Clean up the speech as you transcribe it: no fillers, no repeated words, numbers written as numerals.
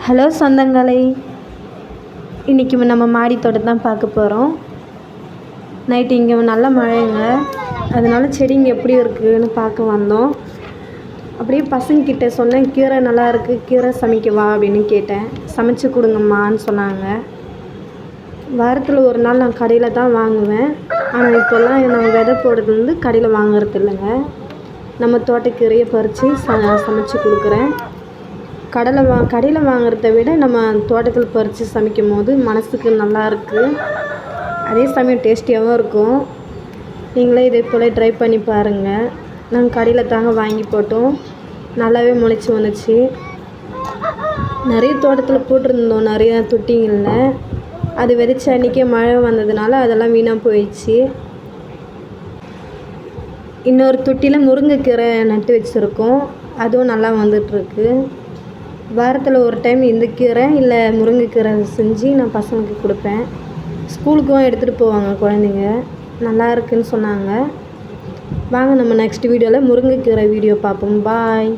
Hello சொந்தங்களே, இன்றைக்கி நம்ம மாடி தோட்டம் தான் பார்க்க போகிறோம். நைட்டு இங்கே நல்ல மழைங்க, அதனால செடிங்க எப்படி இருக்குதுன்னு பார்க்க வந்தோம். அப்படியே பசங்கக்கிட்ட சொன்னேன், கீரை நல்லா இருக்குது, கீரை சமைக்கவா அப்படின்னு கேட்டேன். சமைச்சு கொடுங்கம்மான்னு சொன்னாங்க. வாரத்தில் ஒரு நாள் நான் கடையில் தான் வாங்குவேன். ஆனால் இப்போல்லாம் நான் விதை போடுறது வந்து கடையில் வாங்குறது இல்லைங்க. நம்ம தோட்டக்கீரையை பறித்து சமைச்சு கொடுக்குறேன். கடையில் வாங்குறத விட நம்ம தோட்டத்தில் பறித்து சமைக்கும் போது மனதுக்கு நல்லா இருக்குது, அதே சமயம் டேஸ்டியாகவும் இருக்கும். நீங்களே இதே போல் ட்ரை பண்ணி பாருங்கள். நாங்கள் கடையில் தாங்க வாங்கி போட்டோம், நல்லாவே முளைச்சி வந்துச்சு. நிறைய தோட்டத்தில் போட்டிருந்தோம், நிறைய தொட்டிங்களில். அது விதைச்ச அன்றைக்கே மழை வந்ததுனால அதெல்லாம் வீணாக போயிடுச்சு. இன்னொரு தொட்டியில் முருங்கைக்கீரை நட்டு வச்சுருக்கோம், அதுவும் நல்லா வந்துட்டுருக்கு. வாரத்தில் ஒரு டைம் இந்த கீரை இல்லை முருங்கைக்கீரை செஞ்சு நான் பசங்களுக்கு கொடுப்பேன். ஸ்கூலுக்கும் எடுத்துகிட்டு போவாங்க குழந்தைங்க, நல்லா இருக்குதுன்னு சொன்னாங்க. வாங்க நம்ம நெக்ஸ்ட் வீடியோவில் முருங்கைக்கீரை வீடியோ பார்ப்போம். பாய்.